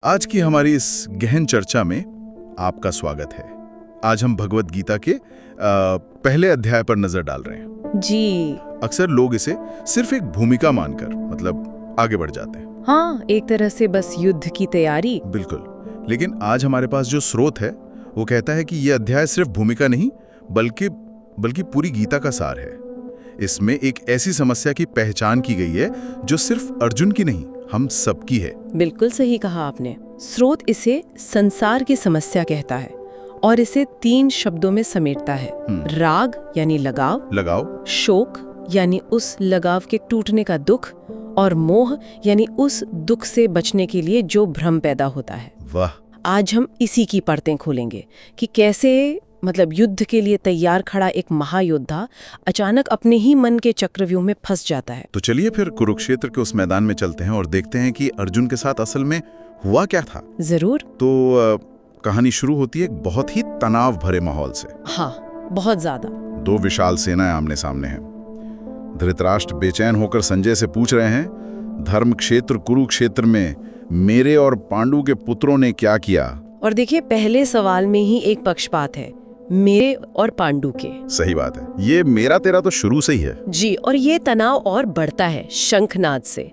आज की हमारी इस गहन चर्चा में आपका स्वागत है। आज हम भगवत गीता के पहले अध्याय पर नजर डाल रहे हैं। जी अक्सर लोग इसे सिर्फ एक भूमिका मानकर मतलब आगे बढ़ जाते हैं। हाँ, एक तरह से बस युद्ध की तैयारी। बिल्कुल, लेकिन आज हमारे पास जो स्रोत है वो कहता है कि ये अध्याय सिर्फ भूमिका नहीं बल्कि पूरी गीता का सार है। इसमें एक ऐसी समस्या की पहचान की गई है जो सिर्फ अर्जुन की नहीं, हम सबकी है। बिल्कुल सही कहा आपने। स्रोत इसे संसार की समस्या कहता है और इसे 3 शब्दों में समेटता है। राग यानी लगाव, शोक यानी उस लगाव के टूटने का दुख, और मोह यानी उस दुख से बचने के लिए जो भ्रम पैदा होता है। वाह! आज हम इसी की परतें खोलेंगे कि कैसे युद्ध के लिए तैयार खड़ा एक महायोद्धा अचानक अपने ही मन के चक्रव्यूह में फंस जाता है। तो चलिए फिर कुरुक्षेत्र के उस मैदान में चलते हैं और देखते हैं कि अर्जुन के साथ असल में हुआ क्या था। जरूर। तो कहानी शुरू होती है एक बहुत ही तनाव भरे माहौल से। हाँ, बहुत ज्यादा। 2 विशाल सेनाएं आमने सामने हैं। धृतराष्ट्र बेचैन होकर संजय से पूछ रहे हैं, धर्म क्षेत्र कुरुक्षेत्र में मेरे और पांडु के पुत्रों ने क्या किया? और देखिए, पहले सवाल में ही एक पक्षपात है, मेरे और पांडु के। सही बात है, ये मेरा तेरा तो शुरू से ही है। जी, और ये तनाव और बढ़ता है शंखनाद से।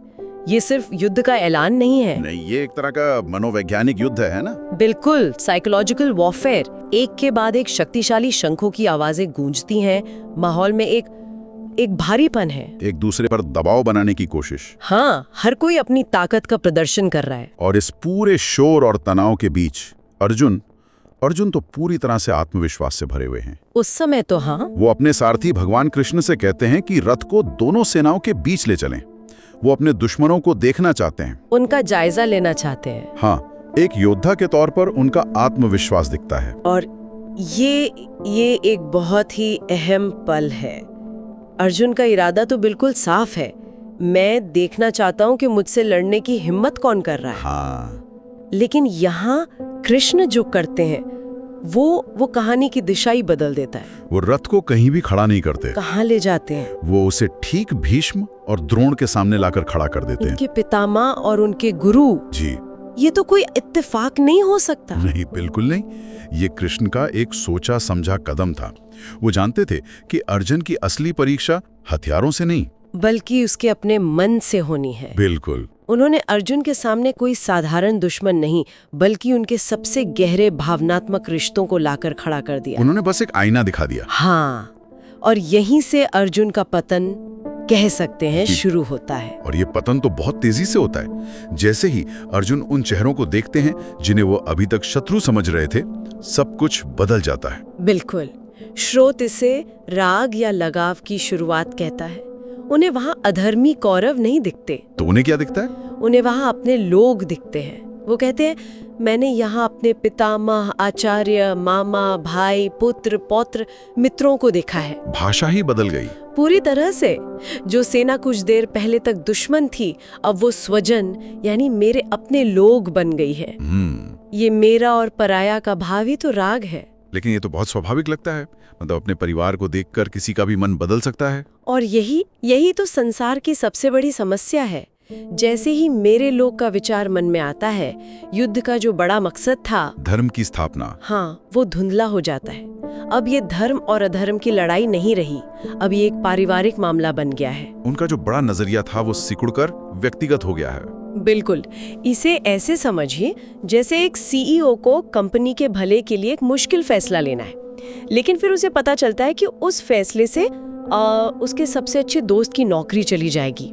ये सिर्फ युद्ध का ऐलान नहीं है। नहीं, ये एक तरह का मनोवैज्ञानिक युद्ध है ना? बिल्कुल, साइकोलॉजिकल वॉरफेयर। एक के बाद एक शक्तिशाली शंखों की आवाजें गूंजती हैं। माहौल में एक भारीपन है, एक दूसरे पर दबाव बनाने की कोशिश। हाँ, हर कोई अपनी ताकत का प्रदर्शन कर रहा है। और इस पूरे शोर और तनाव के बीच अर्जुन तो पूरी तरह से आत्मविश्वास से भरे हुए हैं। उस समय तो हाँ, वो अपने सारथी भगवान कृष्ण से कहते हैं कि रथ को दोनों सेनाओं के बीच ले चलें। वो अपने दुश्मनों को देखना चाहते हैं, उनका जायजा लेना चाहते हैं। हाँ, एक योद्धा के तौर पर उनका आत्मविश्वास दिखता है। और ये एक बहुत ही अहम पल है। अर्जुन का इरादा तो बिल्कुल साफ है, मैं देखना चाहता हूँ कि मुझसे लड़ने की हिम्मत कौन कर रहा है। हाँ। लेकिन यहाँ कृष्ण जो करते हैं वो कहानी की दिशा ही बदल देता है। वो रथ को कहीं भी खड़ा नहीं करते। कहाँ ले जाते हैं? वो उसे ठीक भीष्म और द्रोण के सामने लाकर खड़ा कर देते हैं। उनके पितामह और उनके गुरु। जी। ये तो कोई इत्तेफाक नहीं हो सकता। नहीं, बिल्कुल नहीं। ये कृष्ण का एक सोचा समझा कदम था। वो जानते थे कि अर्जुन की असली परीक्षा हथियारों से नहीं बल्कि उसके अपने मन से होनी है। बिल्कुल। उन्होंने अर्जुन के सामने कोई साधारण दुश्मन नहीं बल्कि उनके सबसे गहरे भावनात्मक रिश्तों को लाकर खड़ा कर दिया। उन्होंने बस एक आईना दिखा दिया। हाँ, और यहीं से अर्जुन का पतन कह सकते हैं शुरू होता है। और ये पतन तो बहुत तेजी से होता है। जैसे ही अर्जुन उन चेहरों को देखते हैं जिन्हें वो अभी तक शत्रु समझ रहे थे, सब कुछ बदल जाता है। बिल्कुल। स्रोत इसे राग या लगाव की शुरुआत कहता है। उन्हें वहाँ अधर्मी कौरव नहीं दिखते। तो उन्हें क्या दिखता है? उन्हें वहाँ अपने लोग दिखते हैं। वो कहते हैं, मैंने यहाँ अपने पितामह, आचार्य, मामा, भाई, पुत्र, पौत्र, मित्रों को देखा है। भाषा ही बदल गई पूरी तरह से। जो सेना कुछ देर पहले तक दुश्मन थी, अब वो स्वजन यानी मेरे अपने लोग बन गई है। ये मेरा और पराया का भाव ही तो राग है। लेकिन ये तो बहुत स्वाभाविक लगता है। मतलब अपने परिवार को देखकर किसी का भी मन बदल सकता है। और यही तो संसार की सबसे बड़ी समस्या है। जैसे ही मेरे लोग का विचार मन में आता है, युद्ध का जो बड़ा मकसद था, धर्म की स्थापना, हाँ, वो धुंधला हो जाता है। अब ये धर्म और अधर्म की लड़ाई नहीं रही, अब ये एक पारिवारिक मामला बन गया है। उनका जो बड़ा नजरिया था वो सिकुड़कर व्यक्तिगत हो गया है। बिल्कुल। इसे ऐसे समझिए जैसे एक सीईओ को कंपनी के भले के लिए एक मुश्किल फैसला लेना है, लेकिन फिर उसे पता चलता है कि उस फैसले से उसके सबसे अच्छे दोस्त की नौकरी चली जाएगी।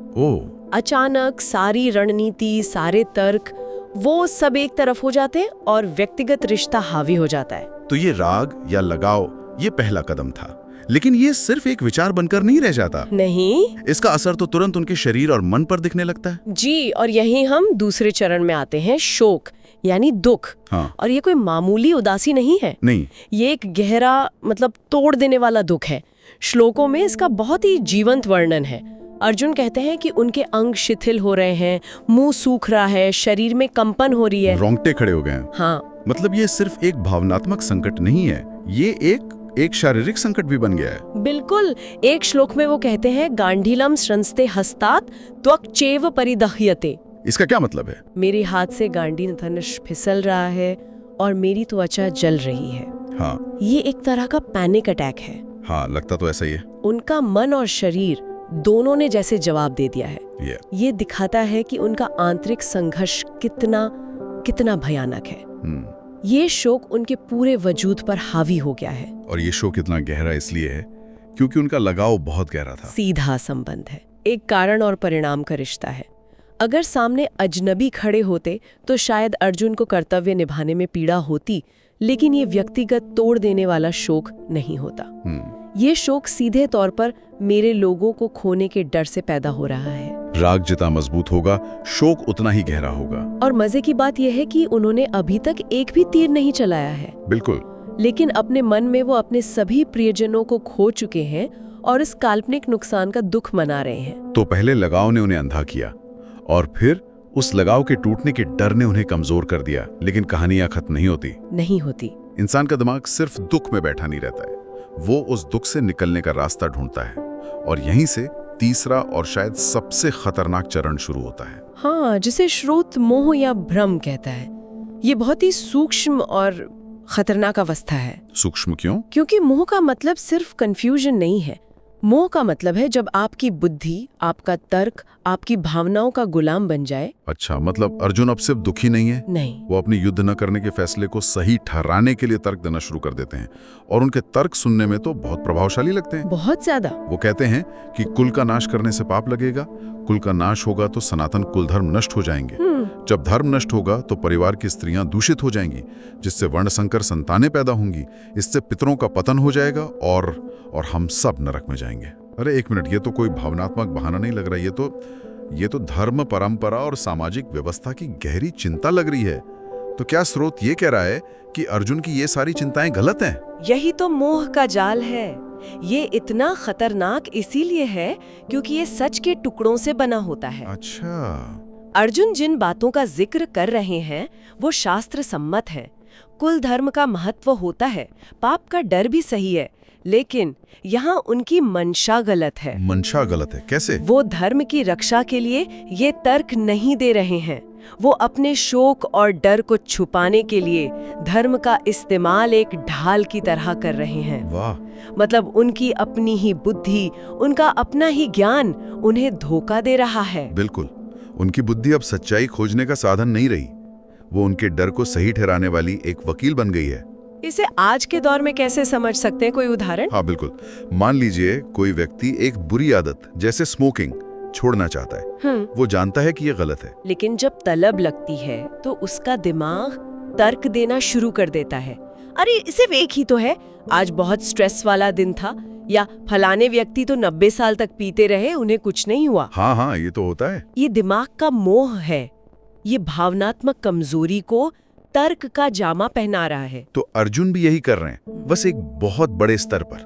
अचानक सारी रणनीति, सारे तर्क, वो सब एक तरफ हो जाते हैं और व्यक्तिगत रिश्ता हावी हो जाता है। तो ये राग या लगाव, ये पहला कदम था। लेकिन ये सिर्फ एक विचार बनकर नहीं रह जाता। नहीं, इसका असर तो तुरंत उनके शरीर और मन पर दिखने लगता है। जी, और यहीं हम दूसरे चरण में आते हैं, शोक यानी दुख। हाँ। और ये कोई मामूली उदासी नहीं है। नहीं, ये एक गहरा तोड़ देने वाला दुख है। श्लोकों में इसका बहुत ही जीवंत वर्णन है। अर्जुन कहते हैं कि उनके अंग शिथिल हो रहे हैं, मुंह सूख रहा है, शरीर में कंपन हो रही है, रोंगटे खड़े हो गए हैं। हाँ, मतलब ये सिर्फ एक भावनात्मक संकट नहीं है, ये एक शारीरिक संकट भी बन गया है। बिल्कुल। एक श्लोक में वो कहते हैं, गांडीलम स्रंस्ते हस्तात त्वक्चेव परिदह्यते, इसका क्या मतलब है? मेरे हाथ से गांडी धनुष फिसल रहा है और मेरी त्वचा जल रही है। हाँ ये एक तरह का पैनिक अटैक है। हाँ, लगता तो ऐसा ही है। उनका मन और शरीर दोनों ने जैसे जवाब दे दिया है। ये दिखाता है कि उनका आंतरिक संघर्ष कितना भयानक है। ये शोक उनके पूरे वजूद पर हावी हो गया है। और ये शोक इतना गहरा इसलिए है क्योंकि उनका लगाव बहुत गहरा था। सीधा संबंध है, एक कारण और परिणाम का रिश्ता है। अगर सामने अजनबी खड़े होते तो शायद अर्जुन को कर्तव्य निभाने में पीड़ा होती, लेकिन ये व्यक्तिगत तोड़ देने वाला शोक नहीं होता। ये शोक सीधे तौर पर मेरे लोगों को खोने के डर से पैदा हो रहा है। राग जितना मजबूत होगा, शोक उतना ही गहरा होगा। और मजे की बात यह है कि उन्होंने अभी तक एक भी तीर नहीं चलाया है। बिल्कुल। लेकिन अपने मन में वो अपने सभी प्रियजनों को खो चुके हैं और इस काल्पनिक नुकसान का दुख मना रहे हैं। तो पहले लगाव ने उन्हें अंधा किया और फिर उस लगाव के टूटने के डर ने उन्हें कमजोर कर दिया। लेकिन कहानियां खत्म नहीं होती। इंसान का दिमाग सिर्फ दुख में बैठा नहीं रहता है, वो उस दुख से निकलने का रास्ता ढूंढता है। और यहीं से तीसरा और शायद सबसे खतरनाक चरण शुरू होता है। हाँ, जिसे श्रोत मोह या भ्रम कहता है। ये बहुत ही सूक्ष्म और खतरनाक अवस्था है। सूक्ष्म क्यों? क्योंकि मोह का मतलब सिर्फ कंफ्यूजन नहीं है। मोह का मतलब है जब आपकी बुद्धि, आपका तर्क, आपकी भावनाओं का गुलाम बन जाए। अच्छा, मतलब अर्जुन अब सिर्फ दुखी नहीं है। नहीं, वो अपने युद्ध न करने के फैसले को सही ठहराने के लिए तर्क देना शुरू कर देते हैं। और उनके तर्क सुनने में तो बहुत प्रभावशाली लगते हैं। बहुत ज्यादा। वो कहते हैं कि कुल का नाश करने से पाप लगेगा, कुल का नाश होगा तो सनातन कुल धर्म नष्ट हो जाएंगे। जब धर्म नष्ट होगा तो परिवार की स्त्रियां दूषित हो जाएंगी, जिससे वर्ण संकर संतानें पैदा होंगी। इससे पितरों का पतन हो जाएगा और हम सब नरक में जाएंगे। अरे एक मिनट, ये तो कोई भावनात्मक बहाना नहीं लग रहा। ये तो धर्म, परंपरा और सामाजिक व्यवस्था की गहरी चिंता लग रही है। तो क्या स्रोत ये कह रहा है कि अर्जुन की ये सारी चिंताएं गलत हैं? यही तो मोह का जाल है। ये इतना खतरनाक इसीलिए है क्योंकि ये सच के टुकड़ों से बना होता है। अच्छा। अर्जुन जिन बातों का जिक्र कर रहे हैं वो शास्त्र सम्मत है। कुल धर्म का महत्व होता है, पाप का डर भी सही है, लेकिन यहाँ उनकी मंशा गलत है। मंशा गलत है? कैसे? वो धर्म की रक्षा के लिए ये तर्क नहीं दे रहे हैं। वो अपने शोक और डर को छुपाने के लिए धर्म का इस्तेमाल एक ढाल की तरह कर रहे हैं। वाह। मतलब उनकी अपनी ही बुद्धि, उनका अपना ही ज्ञान उन्हें धोखा दे रहा है। बिल्कुल। उनकी बुद्धि अब सच्चाई खोजने का साधन नहीं रही, वो उनके डर को सही ठहराने वाली एक वकील बन गई है। इसे आज के दौर में कैसे समझ सकते हैं? कोई उदाहरण? हाँ बिल्कुल। मान लीजिए कोई व्यक्ति एक बुरी आदत जैसे स्मोकिंग छोड़ना चाहता है। वो जानता है कि ये गलत है, लेकिन जब तलब लगती है तो उसका दिमाग तर्क देना शुरू कर देता है। अरे सिर्फ एक ही तो है, आज बहुत स्ट्रेस वाला दिन था, या फलाने व्यक्ति तो 90 साल तक पीते रहे, उन्हें कुछ नहीं हुआ। हाँ, ये तो होता है। ये दिमाग का मोह है। ये भावनात्मक कमजोरी को तर्क का जामा पहना रहा है। तो अर्जुन भी यही कर रहे हैं, बस एक बहुत बड़े स्तर पर।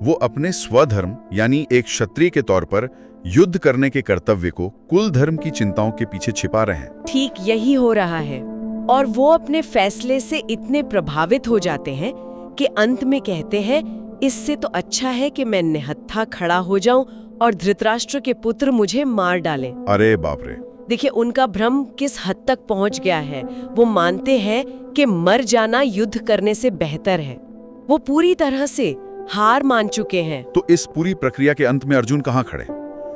वो अपने स्वधर्म यानी एक क्षत्रिय के तौर पर युद्ध करने के कर्तव्य को कुल धर्म की चिंताओं के पीछे छिपा रहे हैं। ठीक यही हो रहा है। और वो अपने फैसले से इतने प्रभावित हो जाते हैं कि अंत में कहते हैं, इससे तो अच्छा है कि मैं निहत्था खड़ा हो जाऊं और धृतराष्ट्र के पुत्र मुझे मार डालें। अरे बाप रे। देखिए उनका भ्रम किस हद तक पहुंच गया है। वो मानते हैं कि मर जाना युद्ध करने से बेहतर है। वो पूरी तरह से हार मान चुके हैं। तो इस पूरी प्रक्रिया के अंत में अर्जुन कहाँ खड़े?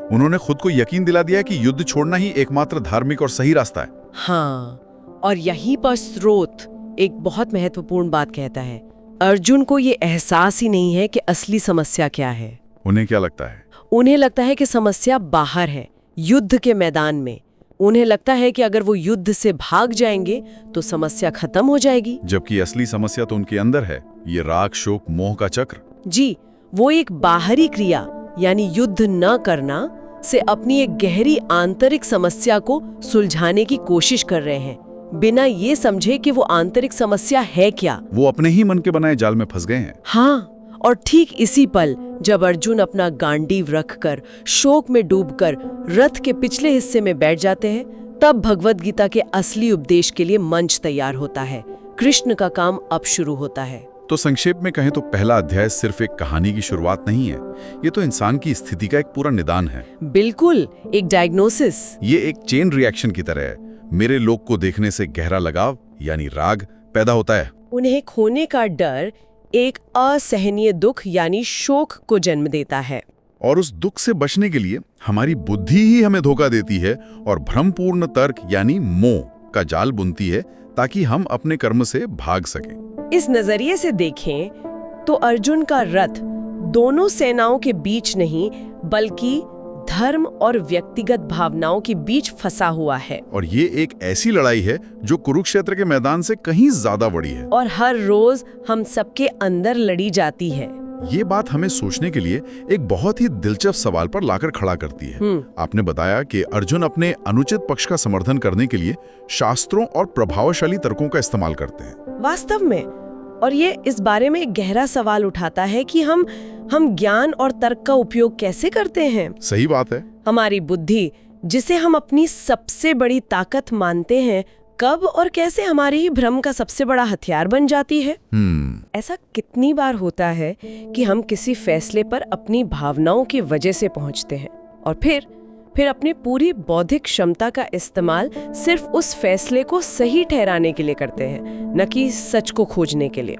उन्होंने खुद को यकीन दिला दिया कि युद्ध छोड़ना ही एकमात्र धार्मिक और सही रास्ता है। हाँ, और यहीं पर स्रोत एक बहुत महत्वपूर्ण बात कहता है। अर्जुन को ये एहसास ही नहीं है कि असली समस्या क्या है। उन्हें क्या लगता है? उन्हें लगता है कि समस्या बाहर है, युद्ध के मैदान में। उन्हें लगता है कि अगर वो युद्ध से भाग जाएंगे तो समस्या खत्म हो जाएगी, जबकि असली समस्या तो उनके अंदर है, ये राग, शोक, मोह का चक्र। जी, वो एक बाहरी क्रिया यानी युद्ध न करना से अपनी एक गहरी आंतरिक समस्या को सुलझाने की कोशिश कर रहे हैं, बिना ये समझे कि वो आंतरिक समस्या है क्या। वो अपने ही मन के बनाए जाल में फंस गए हैं। हाँ, और ठीक इसी पल जब अर्जुन अपना गांडीव रखकर शोक में डूबकर रथ के पिछले हिस्से में बैठ जाते हैं, तब भगवद गीता के असली उपदेश के लिए मंच तैयार होता है। कृष्ण का काम अब शुरू होता है। तो संक्षेप में कहें तो पहला अध्याय सिर्फ एक कहानी की शुरुआत नहीं है, ये तो इंसान की स्थिति का एक पूरा निदान है। बिल्कुल, एक डायग्नोसिस। ये एक चेन रिएक्शन की तरह है। मेरे लोग को देखने से गहरा लगाव यानी राग पैदा होता है। उन्हें खोने का डर एक असहनीय दुख यानी शोक को जन्म देता है। और उस दुख से बचने के लिए हमारी बुद्धि ही हमें धोखा देती है और भ्रमपूर्ण तर्क यानी मोह का जाल बुनती है ताकि हम अपने कर्म से भाग सकें। इस नजरिए से देखें तो अर्जुन का रथ दोनों सेनाओं के बीच नहीं बल्कि धर्म और व्यक्तिगत भावनाओं के बीच फंसा हुआ है। और ये एक ऐसी लड़ाई है जो कुरुक्षेत्र के मैदान से कहीं ज्यादा बड़ी है और हर रोज हम सबके अंदर लड़ी जाती है। ये बात हमें सोचने के लिए एक बहुत ही दिलचस्प सवाल पर लाकर खड़ा करती है। आपने बताया कि अर्जुन अपने अनुचित पक्ष का समर्थन करने के लिए शास्त्रों और प्रभावशाली तर्कों का इस्तेमाल करते हैं। वास्तव में, और ये इस बारे में एक गहरा सवाल उठाता है कि हम ज्ञान और तर्क का उपयोग कैसे करते हैं। सही बात है। हमारी बुद्धि, जिसे हम अपनी सबसे बड़ी ताकत मानते हैं, कब और कैसे हमारे ही भ्रम का सबसे बड़ा हथियार बन जाती है। ऐसा कितनी बार होता है कि हम किसी फैसले पर अपनी भावनाओं की वजह से पहुंचते हैं और फिर अपनी पूरी बौद्धिक क्षमता का इस्तेमाल सिर्फ उस फैसले को सही ठहराने के लिए करते हैं, न कि सच को खोजने के लिए।